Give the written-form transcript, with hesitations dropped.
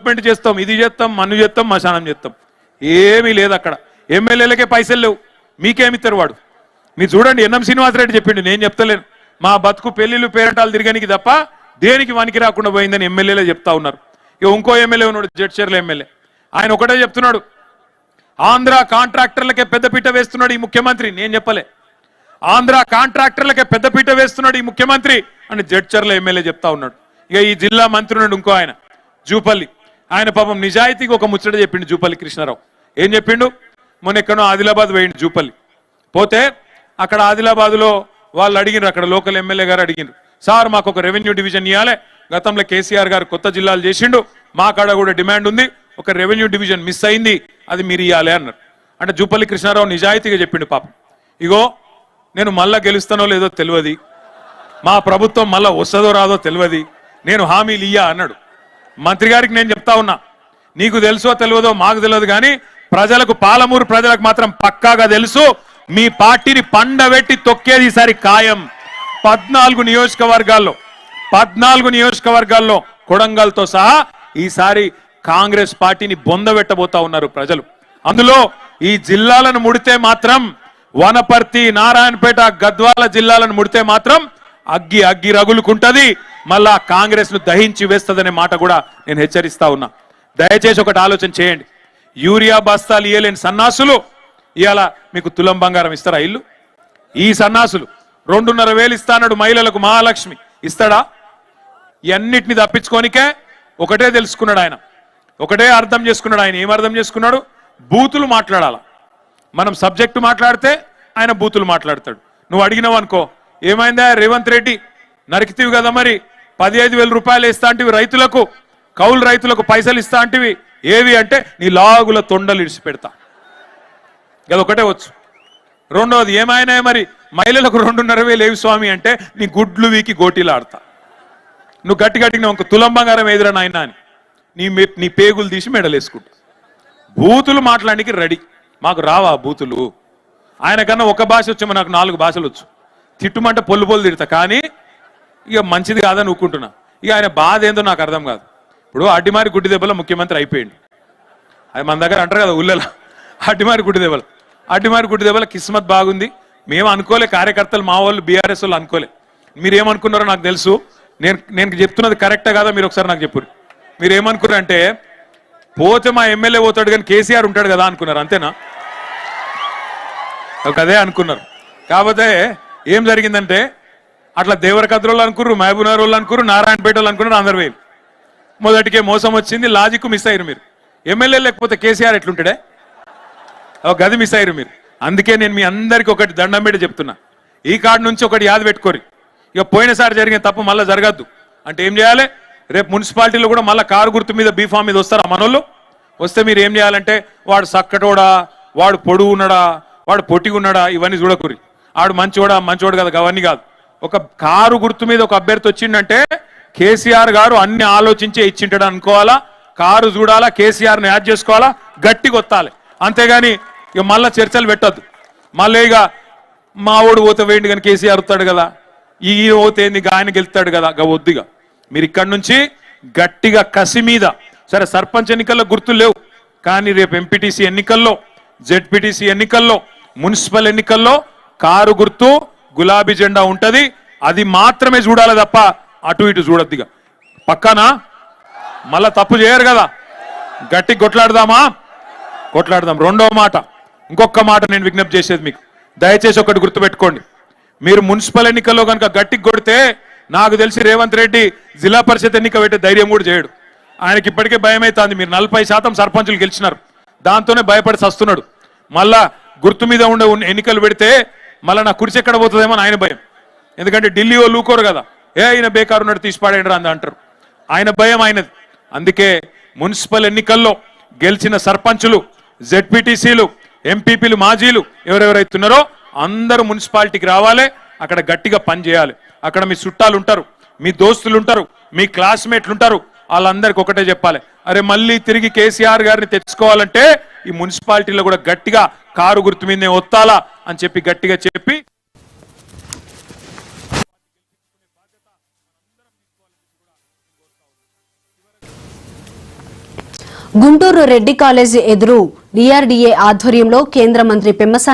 Development చేస్తాం, ఇది చేస్తాం, మన్ను చేస్తాం, మశానం చేస్తాం. ఏమీ లేదు అక్కడ. ఎమ్మెల్యేలకే పైసలు లేవు, మీకేమిస్తారు వాడు? మీరు చూడండి, ఎన్ఎం శ్రీనివాసరెడ్డి చెప్పిండు, నేను చెప్తలేను. మా బతుకు పెళ్లిళ్ళు పేరంటాలు తిరగనికి తప్ప దేనికి వనికి రాకుండా పోయిందని ఎమ్మెల్యేలే చెప్తా ఉన్నారు. ఇక ఇంకో ఎమ్మెల్యే ఉన్నాడు, జడ్చర్ల ఎమ్మెల్యే, ఆయన ఒకటే చెప్తున్నాడు, ఆంధ్ర కాంట్రాక్టర్లకే పెద్దపీట వేస్తున్నాడు ఈ ముఖ్యమంత్రి. నేను చెప్పలే, ఆంధ్ర కాంట్రాక్టర్లకే పెద్దపీట వేస్తున్నాడు ఈ ముఖ్యమంత్రి అని జడ్చర్ల ఎమ్మెల్యే చెప్తా ఉన్నాడు. ఇక ఈ జిల్లా మంత్రి ఉన్నాడు ఇంకో ఆయన, జూపల్లి, ఆయన పాపం నిజాయితీకి ఒక ముచ్చట చెప్పిండు. జూపల్లి కృష్ణారావు ఏం చెప్పిండు? మొన్న ఎక్కడో ఆదిలాబాద్ పోయిండు జూపల్లి. పోతే అక్కడ ఆదిలాబాద్లో వాళ్ళు అడిగినారు, అక్కడ లోకల్ ఎమ్మెల్యే గారు అడిగినారు, సార్ మాకు ఒక రెవెన్యూ డివిజన్ ఇవ్వాలి, గతంలో కేసీఆర్ గారు కొత్త జిల్లాలు చేసిండు, మా కాడ కూడా డిమాండ్ ఉంది, ఒక రెవెన్యూ డివిజన్ మిస్ అయింది, అది మీరు ఇవ్వాలి అన్నారు. అంటే జూపల్లి కృష్ణారావు నిజాయితీగా చెప్పిండు పాపం, ఇగో నేను మళ్ళా గెలుస్తానో లేదో తెలియదు, మా ప్రభుత్వం మళ్ళా వస్తుందో రాదో తెలియదు, నేను హామీలు ఇయ్యా అన్నాడు. మంత్రి గారికి నేను చెప్తా ఉన్నా, నీకు తెలుసో తెలియదో మాకు తెలియదు కానీ ప్రజలకు, పాలమూరు ప్రజలకు మాత్రం పక్కాగా తెలుసు, మీ పార్టీని పండబెట్టి తొక్కేది ఈసారి ఖాయం. 14 నియోజకవర్గాల్లో కొడంగల్తో సహా ఈసారి కాంగ్రెస్ పార్టీని బొందబెట్టబోతా ఉన్నారు ప్రజలు. అందులో ఈ జిల్లాలను ముడితే మాత్రం, వనపర్తి, నారాయణపేట, గద్వాల జిల్లాలను ముడితే మాత్రం అగ్గి రగులుకుంటది, మళ్ళా కాంగ్రెస్ ను దహించి వేస్తదనే మాట కూడా నేను హెచ్చరిస్తా ఉన్నా. దయచేసి ఒకటి ఆలోచన చేయండి, యూరియా బస్తాలు ఇయ్యలేని సన్నాసులు ఇవాళ మీకు తులం బంగారం ఇస్తారా? ఇల్లు ఈ సన్నాసులు 2,500 ఇస్తాడు మహిళలకు, మహాలక్ష్మి ఇస్తాడా? ఇవన్నిటిని తప్పించుకోనికే ఒకటే తెలుసుకున్నాడు ఆయన, ఒకటే అర్థం చేసుకున్నాడు ఆయన. ఏం అర్థం చేసుకున్నాడు? బూతులు మాట్లాడాల. మనం సబ్జెక్టు మాట్లాడితే ఆయన బూతులు మాట్లాడతాడు. నువ్వు అడిగినావు అనుకో, ఏమైందా రేవంత్ రెడ్డి నరికితివి కదా, మరి 15,000 రూపాయలు ఇస్తా అంటివి రైతులకు, కౌలు రైతులకు పైసలు ఇస్తా అంటివి, ఏవి అంటే నీ లాగుల తొండలు ఇడిచి పెడతా, అదొకటే వచ్చు. రెండవది ఏమైనా మరి మహిళలకు 2,500 ఏవి స్వామి అంటే నీ గుడ్లు వీకి గోటీలు ఆడతా, నువ్వు గట్టిగా ఒక తులం బంగారం ఎదురా నాయన అని నీ పేగులు తీసి మెడలేసుకుంటా. బూతులు మాట్లాడానికి రెడీ. మాకు రావా బూతులు? ఆయన కన్నా ఒక భాష వచ్చేమో, నాకు 4 భాషలు వచ్చు. తిట్టుమంటే పొల్లు తిడతా, కానీ ఇక మంచిది కాదని ఊరుకుంటున్నా. ఇక ఆయన బాధ ఏందో నాకు అర్థం కాదు. ఇప్పుడు అడ్డిమారి గుడ్డి దెబ్బలో ముఖ్యమంత్రి అయిపోయింది, అది మన దగ్గర అంటారు కదా ఊళ్ళలో, అడ్డిమారి గుడ్డి దెబ్బల కిస్మత్ బాగుంది. మేము అనుకోలే, కార్యకర్తలు మా వాళ్ళు బీఆర్ఎస్ వాళ్ళు అనుకోలే. మీరేమనుకున్నారో నాకు తెలుసు, నేను చెప్తున్నది కరెక్టా కాదా మీరు ఒకసారి నాకు చెప్పు. మీరు ఏమనుకున్నారంటే పోతే మా ఎమ్మెల్యే పోతాడు కానీ కేసీఆర్ ఉంటాడు కదా అనుకున్నారు, అంతేనా? అదే అనుకున్నారు. కాకపోతే ఏం జరిగిందంటే అట్లా దేవరకద్ర వాళ్ళు అనుకున్నారు, మహబూబ్నగర్ వాళ్ళు అనుకున్నారు, నారాయణపేట వాళ్ళు అనుకున్నారు, అందరు వేలు. మొదటికే మోసం వచ్చింది, లాజిక్ మిస్ అయ్యారు మీరు. ఎమ్మెల్యే లేకపోతే కేసీఆర్ ఎట్లుంటాడే, గది మిస్ అయ్యారు మీరు. అందుకే నేను మీ అందరికీ ఒకటి దండం పెట్టి చెప్తున్నా, ఈ కార్డు నుంచి ఒకటి యాద పెట్టుకోరి. ఇక పోయినసారి జరిగిన తప్పు మళ్ళీ జరగద్దు అంటే ఏం చేయాలి? రేపు మున్సిపాలిటీలో కూడా మళ్ళీ కారు గుర్తు మీద బీఫామ్ మీద వస్తారా మనోళ్ళు? వస్తే మీరు ఏం చేయాలంటే, వాడు సక్కటోడా, వాడు పొడుగు ఉన్నాడా, వాడు పొట్టిగా ఉన్నాడా, ఇవన్నీ చూడకూరి. ఆడు మంచివాడు కదా, అవన్నీ కాదు. ఒక కారు గుర్తు మీద ఒక అభ్యర్థి వచ్చిండంటే కేసీఆర్ గారు అన్ని ఆలోచించే ఇచ్చింటాడు అనుకోవాలా, కారు చూడాలా, కేసీఆర్ని యాడ్ చేసుకోవాలా, గట్టి కొత్తాలి. అంతేగాని ఇక మళ్ళీ చర్చలు పెట్టద్దు. మళ్ళీ ఇక మా ఓడు పోతే వేయండి కానీ కేసీఆర్ వస్తాడు కదా, ఈ పోతే ఆయన గెలుస్తాడు కదా, వద్దుగా. మీరు ఇక్కడి నుంచి గట్టిగా కసి మీద, సరే సర్పంచ్ ఎన్నికల్లో గుర్తులు లేవు కానీ రేపు ఎంపీటీసీ ఎన్నికల్లో, జెడ్పీటీసీ ఎన్నికల్లో, మున్సిపల్ ఎన్నికల్లో కారు గుర్తు గులాబీ జెండా ఉంటది. అది మాత్రమే చూడాలి తప్ప అటు ఇటు చూడద్దిగా. పక్కన మళ్ళా తప్పు చేయరు కదా, గట్టి కొట్లాడదామా? కొట్లాడదాం. రెండవ మాట, ఇంకొక మాట నేను విజ్ఞప్తి చేసేది మీకు, దయచేసి ఒకటి గుర్తుపెట్టుకోండి. మీరు మున్సిపల్ ఎన్నికల్లో కనుక గట్టికి కొడితే నాకు తెలిసి రేవంత్ రెడ్డి జిల్లా పరిషత్ ఎన్నిక పెట్టే ధైర్యం కూడా చేయడు. ఆయనకి ఇప్పటికే భయం అవుతుంది. మీరు 40% సర్పంచులు గెలిచినారు, దాంతోనే భయపడి సస్తున్నాడు. మళ్ళా గుర్తు మీద ఉండే ఎన్నికలు పెడితే మళ్ళీ నా కుర్చీ ఎక్కడ పోతుందేమో ఆయన భయం. ఎందుకంటే ఢిల్లీ వాళ్ళు ఊకోరు కదా, ఆయన బేకారు ఉన్నాడు తీసి పాడేయండి అని అంటారు. ఆయన భయం ఆయనది. అందుకే మున్సిపల్ ఎన్నికల్లో గెలిచిన సర్పంచులు, జెడ్పీటీసీలు, ఎంపీపీలు, మాజీలు ఎవరెవరైతున్నారో అందరూ మున్సిపాలిటీకి రావాలి, అక్కడ గట్టిగా పని చేయాలి. అక్కడ మీ చుట్టాలు ఉంటారు, మీ దోస్తులు ఉంటారు, మీ క్లాస్మేట్లు ఉంటారు, వాళ్ళందరికీ ఒకటే చెప్పాలి, అరే మళ్ళీ తిరిగి కేసీఆర్ గారిని తెచ్చుకోవాలంటే ఈ మున్సిపాలిటీలో కూడా గట్టిగా కారు గుర్తు మీదనే ఒత్తాలా అని చెప్పి గట్టిగా చెప్పి గుంటూరు రెడ్డి కాలేజీ ఎదురు డిఆర్డీఏ ఆధ్వర్యంలో కేంద్ర మంత్రి పెమ్మసాని